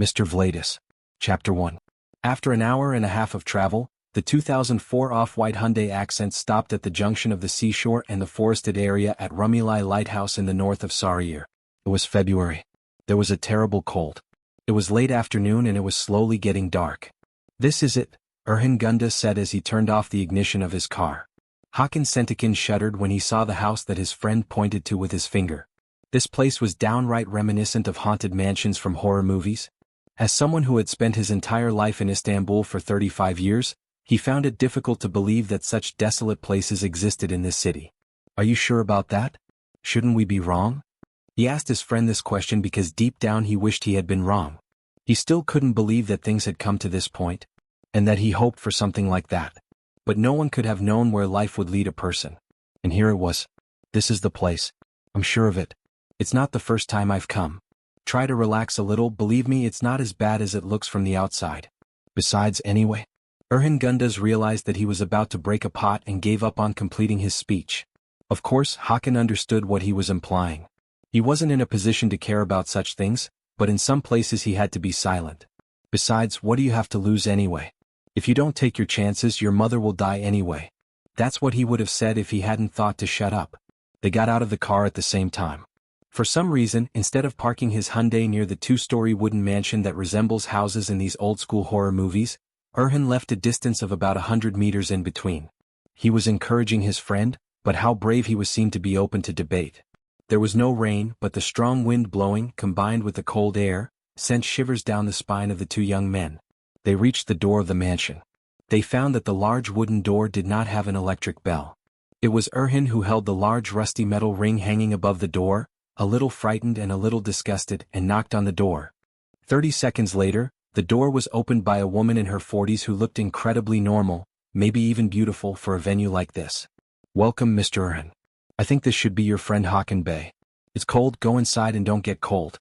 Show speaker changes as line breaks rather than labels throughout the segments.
Mr. Vladis. Chapter 1. After an hour and a half of travel, the 2004 off-white Hyundai Accent stopped at the junction of the seashore and the forested area at Rumilai Lighthouse in the north of Sarıyer. It was February. There was a terrible cold. It was late afternoon and it was slowly getting dark. "This is it," Erhan Gunda said as he turned off the ignition of his car. Hakan Sentakin shuddered when he saw the house that his friend pointed to with his finger. This place was downright reminiscent of haunted mansions from horror movies. As someone who had spent his entire life in Istanbul for 35 years, he found it difficult to believe that such desolate places existed in this city. "Are you sure about that? Shouldn't we be wrong?" He asked his friend this question because deep down he wished he had been wrong. He still couldn't believe that things had come to this point, and that he hoped for something like that. But no one could have known where life would lead a person. And here it was. "This is the place. I'm sure of it. It's not the first time I've come. Try to relax a little, believe me, it's not as bad as it looks from the outside. Besides, anyway." Erhan Gundas realized that he was about to break a pot and gave up on completing his speech. Of course, Hakan understood what he was implying. He wasn't in a position to care about such things, but in some places he had to be silent. Besides, what do you have to lose anyway? If you don't take your chances, your mother will die anyway. That's what he would have said if he hadn't thought to shut up. They got out of the car at the same time. For some reason, instead of parking his Hyundai near the two-story wooden mansion that resembles houses in these old-school horror movies, Erhan left a distance of about 100 meters in between. He was encouraging his friend, but how brave he was seemed to be open to debate. There was no rain, but the strong wind blowing, combined with the cold air, sent shivers down the spine of the two young men. They reached the door of the mansion. They found that the large wooden door did not have an electric bell. It was Erhan who held the large rusty metal ring hanging above the door, a little frightened and a little disgusted, and knocked on the door. 30 seconds later, the door was opened by a woman in her 40s who looked incredibly normal, maybe even beautiful for a venue like this. "Welcome, Mr. Erhan. I think this should be your friend Hakan Bey. It's cold, go inside and don't get cold.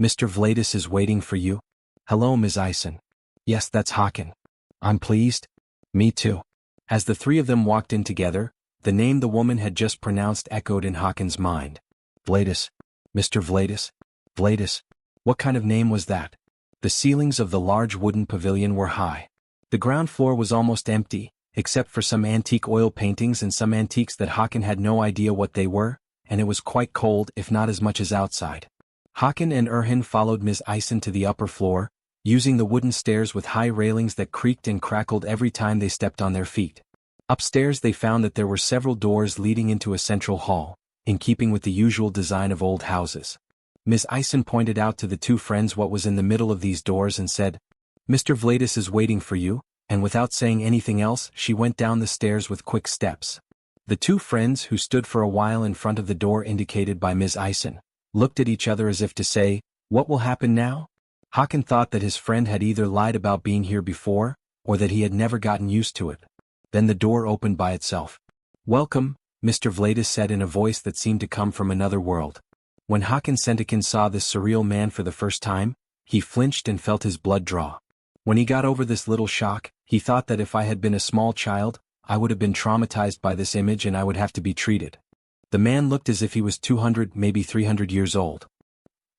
Mr. Vladis is waiting for you." "Hello, Ms. Ison." "Yes, that's Hakan. I'm pleased." "Me too." As the three of them walked in together, the name the woman had just pronounced echoed in Hakan's mind. "Vladis. Mr. Vladis? Vladis? What kind of name was that?" The ceilings of the large wooden pavilion were high. The ground floor was almost empty, except for some antique oil paintings and some antiques that Hakan had no idea what they were, and it was quite cold, if not as much as outside. Hakan and Erhan followed Ms. Ison to the upper floor, using the wooden stairs with high railings that creaked and crackled every time they stepped on their feet. Upstairs they found that there were several doors leading into a central hall, in keeping with the usual design of old houses. Ms. Ison pointed out to the two friends what was in the middle of these doors and said, "Mr. Vladis is waiting for you," and without saying anything else, she went down the stairs with quick steps. The two friends, who stood for a while in front of the door indicated by Ms. Ison, looked at each other as if to say, "What will happen now?" Hakan thought that his friend had either lied about being here before, or that he had never gotten used to it. Then the door opened by itself. "Welcome," Mr. Vladis said in a voice that seemed to come from another world. When Hakan Sentakin saw this surreal man for the first time, he flinched and felt his blood draw. When he got over this little shock, he thought that if I had been a small child, I would have been traumatized by this image and I would have to be treated. The man looked as if he was 200, maybe 300 years old.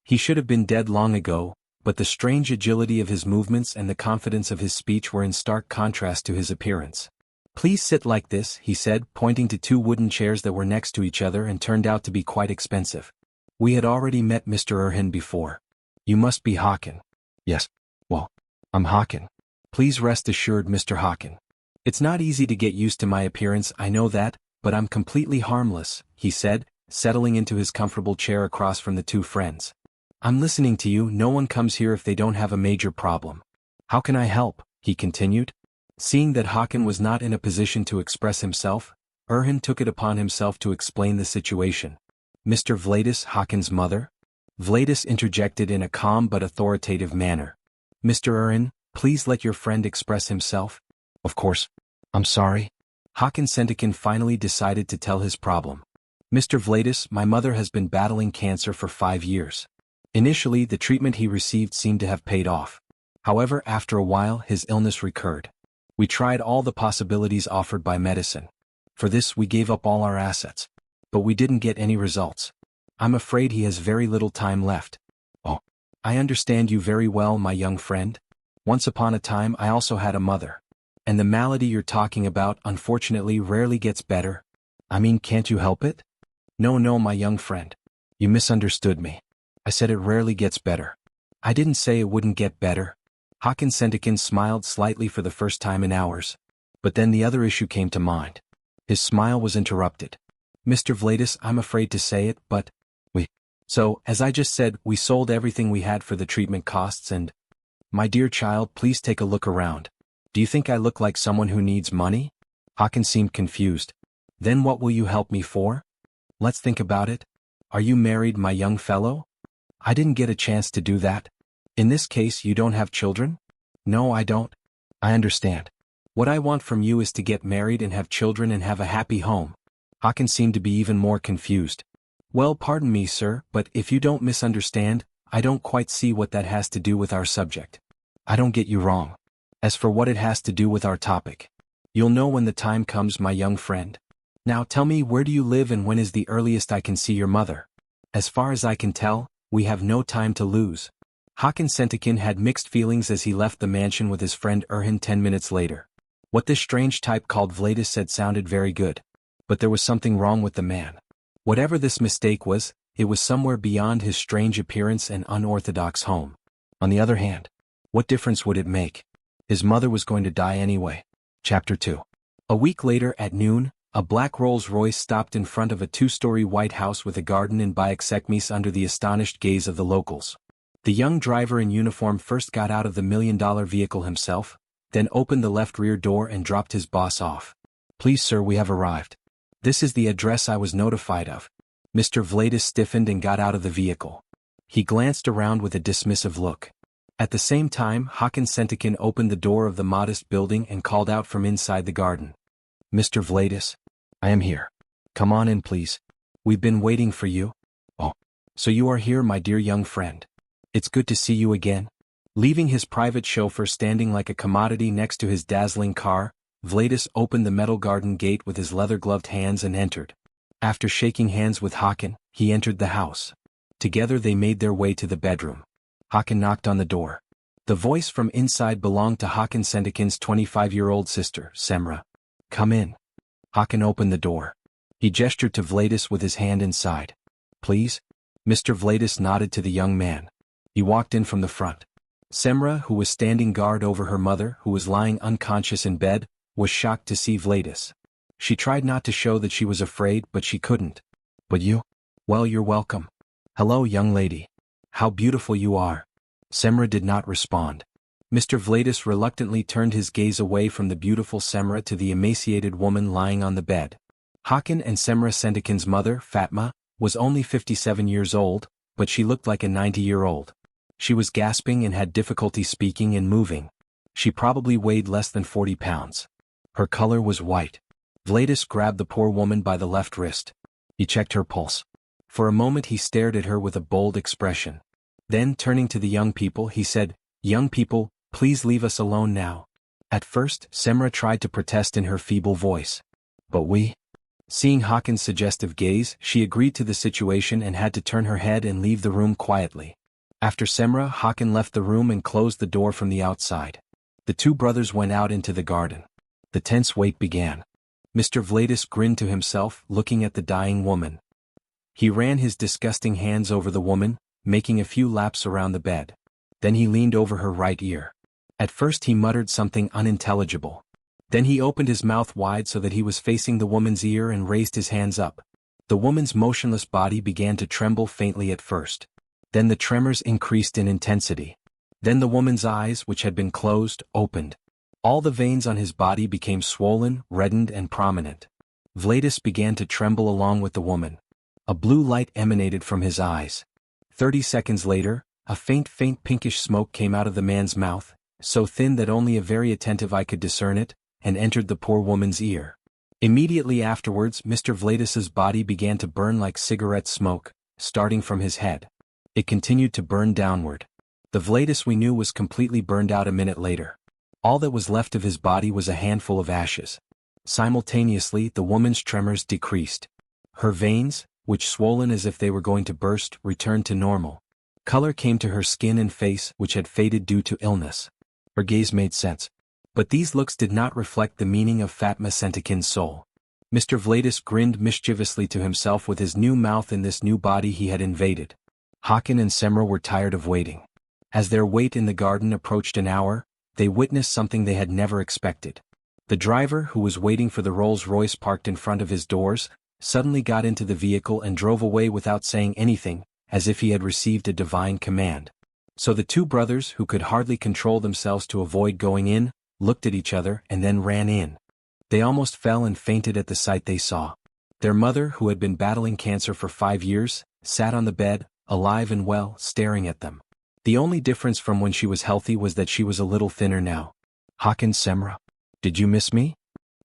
He should have been dead long ago, but the strange agility of his movements and the confidence of his speech were in stark contrast to his appearance. "Please sit like this," he said, pointing to two wooden chairs that were next to each other and turned out to be quite expensive. "We had already met Mr. Erhan before. You must be Hakan." "Yes. Well, I'm Hakan. Please rest assured, Mr. Hakan. It's not easy to get used to my appearance, I know that, but I'm completely harmless," he said, settling into his comfortable chair across from the two friends. "I'm listening to you, no one comes here if they don't have a major problem. How can I help?" he continued. Seeing that Hakan was not in a position to express himself, Erhan took it upon himself to explain the situation. "Mr. Vladis, Hakan's mother?" Vladis interjected in a calm but authoritative manner. "Mr. Erhan, please let your friend express himself." "Of course. I'm sorry." Hakan Sentakin finally decided to tell his problem. "Mr. Vladis, my mother has been battling cancer for 5 years. Initially, the treatment he received seemed to have paid off. However, after a while, his illness recurred. We tried all the possibilities offered by medicine. For this, we gave up all our assets. But we didn't get any results. I'm afraid he has very little time left." "Oh, I understand you very well, my young friend. Once upon a time I also had a mother. And the malady you're talking about unfortunately rarely gets better. I mean, can't you help it? No, my young friend. You misunderstood me. I said it rarely gets better. I didn't say it wouldn't get better. Hakan Sentikin smiled slightly for the first time in hours. But then the other issue came to mind. His smile was interrupted. Mr. Vladis, I'm afraid to say it, but So, as I just said, we sold everything we had for the treatment costs and... My dear child, please take a look around. Do you think I look like someone who needs money? Hakan seemed confused. Then what will you help me for? Let's think about it. Are you married, my young fellow? I didn't get a chance to do that. In this case, you don't have children? No, I don't. I understand. What I want from you is to get married and have children and have a happy home. Hakan seemed to be even more confused. Well, pardon me, sir, but if you don't misunderstand, I don't quite see what that has to do with our subject. I don't get you wrong. As for what it has to do with our topic, you'll know when the time comes, my young friend. Now tell me, where do you live and when is the earliest I can see your mother? As far as I can tell, we have no time to lose. Hakan Sentikin had mixed feelings as he left the mansion with his friend Erhan 10 minutes later. What this strange type called Vladis said sounded very good. But there was something wrong with the man. Whatever this mistake was, it was somewhere beyond his strange appearance and unorthodox home. On the other hand, what difference would it make? His mother was going to die anyway. Chapter 2. A week later at noon, a black Rolls-Royce stopped in front of a 2-story white house with a garden in Bayeksekmis under the astonished gaze of the locals. The young driver in uniform first got out of the million-dollar vehicle himself, then opened the left rear door and dropped his boss off. Please, sir, we have arrived. This is the address I was notified of. Mr. Vladis stiffened and got out of the vehicle. He glanced around with a dismissive look. At the same time, Hakan Sentikin opened the door of the modest building and called out from inside the garden. Mr. Vladis, I am here. Come on in, please. We've been waiting for you. Oh, so you are here, my dear young friend. It's good to see you again. Leaving his private chauffeur standing like a commodity next to his dazzling car, Vladis opened the metal garden gate with his leather-gloved hands and entered. After shaking hands with Hakan, he entered the house. Together they made their way to the bedroom. Hakan knocked on the door. The voice from inside belonged to Hakan Sentikin's 25-year-old sister, Semra. Come in. Hakan opened the door. He gestured to Vladis with his hand inside. Please? Mr. Vladis nodded to the young man. He walked in from the front. Semra, who was standing guard over her mother, who was lying unconscious in bed, was shocked to see Vladis. She tried not to show that she was afraid, but she couldn't. But you? Well, you're welcome. Hello, young lady. How beautiful you are. Semra did not respond. Mr. Vladis reluctantly turned his gaze away from the beautiful Semra to the emaciated woman lying on the bed. Hakan and Semra Sentikin's mother, Fatma, was only 57 years old, but she looked like a 90-year-old. She was gasping and had difficulty speaking and moving. She probably weighed less than 40 pounds. Her color was white. Vladis grabbed the poor woman by the left wrist. He checked her pulse. For a moment he stared at her with a bold expression. Then, turning to the young people, he said, Young people, please leave us alone now. At first, Semra tried to protest in her feeble voice. But Seeing Hakan's suggestive gaze, she agreed to the situation and had to turn her head and leave the room quietly. After Semra, Hakan left the room and closed the door from the outside. The two brothers went out into the garden. The tense wait began. Mr. Vladis grinned to himself, looking at the dying woman. He ran his disgusting hands over the woman, making a few laps around the bed. Then he leaned over her right ear. At first he muttered something unintelligible. Then he opened his mouth wide so that he was facing the woman's ear and raised his hands up. The woman's motionless body began to tremble faintly at first. Then the tremors increased in intensity. Then the woman's eyes, which had been closed, opened. All the veins on his body became swollen, reddened and prominent. Vladis began to tremble along with the woman. A blue light emanated from his eyes. 30 seconds later, a faint pinkish smoke came out of the man's mouth, so thin that only a very attentive eye could discern it, and entered the poor woman's ear. Immediately afterwards, Mr. Vladis's body began to burn like cigarette smoke, starting from his head. It continued to burn downward. The Vladis we knew was completely burned out a minute later. All that was left of his body was a handful of ashes. Simultaneously, the woman's tremors decreased. Her veins, which swollen as if they were going to burst, returned to normal. Color came to her skin and face, which had faded due to illness. Her gaze made sense. But these looks did not reflect the meaning of Fatma Sentakin's soul. Mr. Vladis grinned mischievously to himself with his new mouth in this new body he had invaded. Hakan and Semra were tired of waiting. As their wait in the garden approached an hour, they witnessed something they had never expected. The driver, who was waiting for the Rolls-Royce parked in front of his doors, suddenly got into the vehicle and drove away without saying anything, as if he had received a divine command. So the two brothers, who could hardly control themselves to avoid going in, looked at each other and then ran in. They almost fell and fainted at the sight they saw. Their mother, who had been battling cancer for 5 years, sat on the bed, alive and well, staring at them. The only difference from when she was healthy was that she was a little thinner now. Hakan, Semra, did you miss me?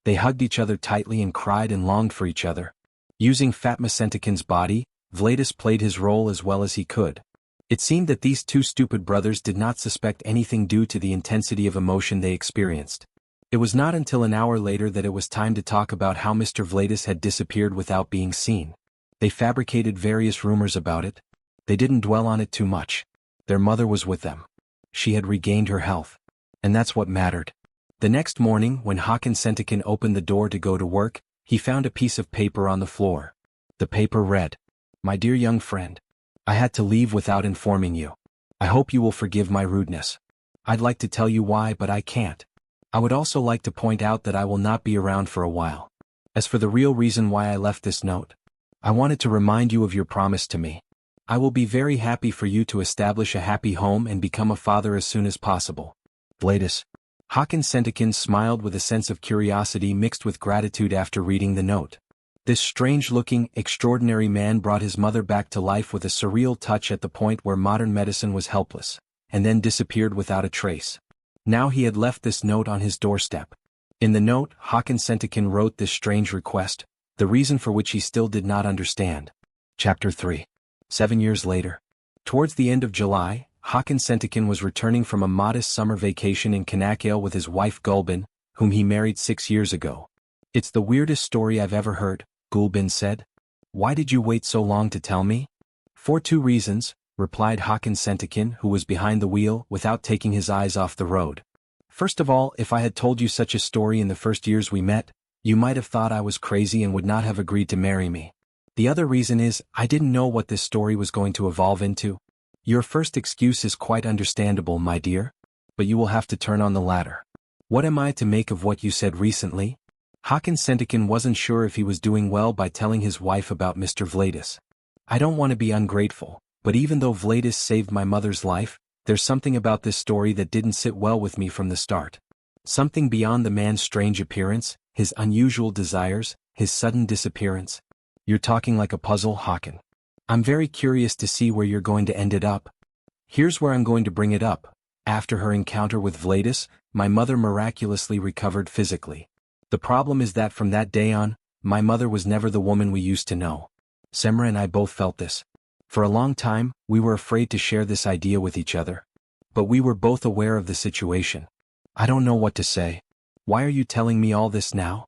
They hugged each other tightly and cried and longed for each other. Using Fatma Sentakin's body, Vladis played his role as well as he could. It seemed that these two stupid brothers did not suspect anything due to the intensity of emotion they experienced. It was not until an hour later that it was time to talk about how Mr. Vladis had disappeared without being seen. They fabricated various rumors about it. They didn't dwell on it too much. Their mother was with them. She had regained her health. And that's what mattered. The next morning, when Hakan Sentakin opened the door to go to work, he found a piece of paper on the floor. The paper read, "My dear young friend, I had to leave without informing you. I hope you will forgive my rudeness. I'd like to tell you why, but I can't. I would also like to point out that I will not be around for a while. As for the real reason why I left this note, I wanted to remind you of your promise to me. I will be very happy for you to establish a happy home and become a father as soon as possible. Vladis." Hakan Sentakin smiled with a sense of curiosity mixed with gratitude after reading the note. This strange-looking, extraordinary man brought his mother back to life with a surreal touch at the point where modern medicine was helpless, and then disappeared without a trace. Now he had left this note on his doorstep. In the note, Hakan Sentakin wrote this strange request, the reason for which he still did not understand. Chapter 3. 7 years later. Towards the end of July, Hakan Sentakin was returning from a modest summer vacation in Kanakyel with his wife Gulbin, whom he married 6 years ago. "It's the weirdest story I've ever heard," Gulbin said. "Why did you wait so long to tell me?" "For 2 reasons, replied Hakan Sentakin, who was behind the wheel, without taking his eyes off the road. "First of all, if I had told you such a story in the first years we met, you might have thought I was crazy and would not have agreed to marry me. The other reason is, I didn't know what this story was going to evolve into. Your first excuse is quite understandable, my dear, but you will have to turn on the latter. What am I to make of what you said recently?" Hakan Sentakin wasn't sure if he was doing well by telling his wife about Mr. Vladis. "I don't want to be ungrateful, but even though Vladis saved my mother's life, there's something about this story that didn't sit well with me from the start. Something beyond the man's strange appearance, his unusual desires, his sudden disappearance. You're talking like a puzzle, Hakan. I'm very curious to see where you're going to end it up. Here's where I'm going to bring it up. After her encounter with Vladis, my mother miraculously recovered physically. The problem is that from that day on, my mother was never the woman we used to know. Semra and I both felt this. For a long time, we were afraid to share this idea with each other. But we were both aware of the situation. I don't know what to say. Why are you telling me all this now?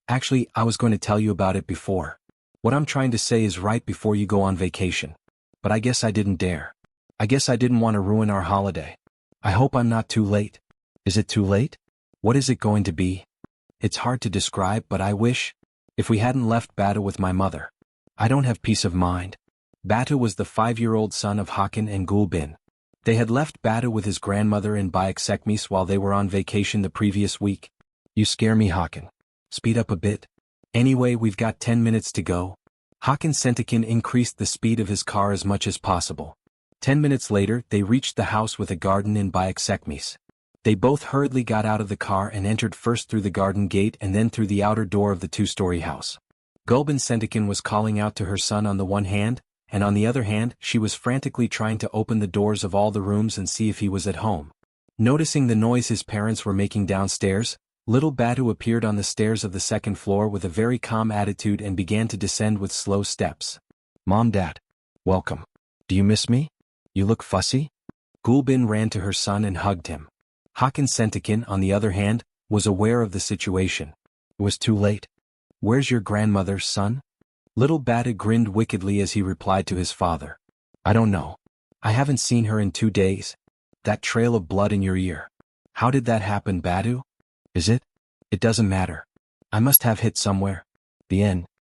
Actually, I was going to tell you about it before. What I'm trying to say is right before you go on vacation. But I guess I didn't dare. I guess I didn't want to ruin our holiday. I hope I'm not too late. Is it too late? What is it going to be? It's hard to describe, but I wish. If we hadn't left Batu with my mother. I don't have peace of mind." Batu was the 5-year-old son of Hakan and Gulbin. They had left Batu with his grandmother in Bayaksekmis while they were on vacation the previous week. "You scare me, Hakan. Speed up a bit. Anyway, we've got 10 minutes to go." Hakan Sentakin increased the speed of his car as much as possible. 10 minutes later, they reached the house with a garden in Bayaksekmis. They both hurriedly got out of the car and entered first through the garden gate and then through the outer door of the 2-story house. Gulbin Sentakin was calling out to her son on the one hand, and on the other hand, she was frantically trying to open the doors of all the rooms and see if he was at home. Noticing the noise his parents were making downstairs, little Batu appeared on the stairs of the 2nd floor with a very calm attitude and began to descend with slow steps. "Mom, Dad. Welcome. Do you miss me? You look fussy?" Gulbin ran to her son and hugged him. Hakan Sentakin, on the other hand, was aware of the situation. It was too late. "Where's your grandmother, son?" Little Batu grinned wickedly as he replied to his father. "I don't know. I haven't seen her in 2 days. That trail of blood in your ear. How did that happen, Badu? Is it? It doesn't matter. I must have hit somewhere. The end.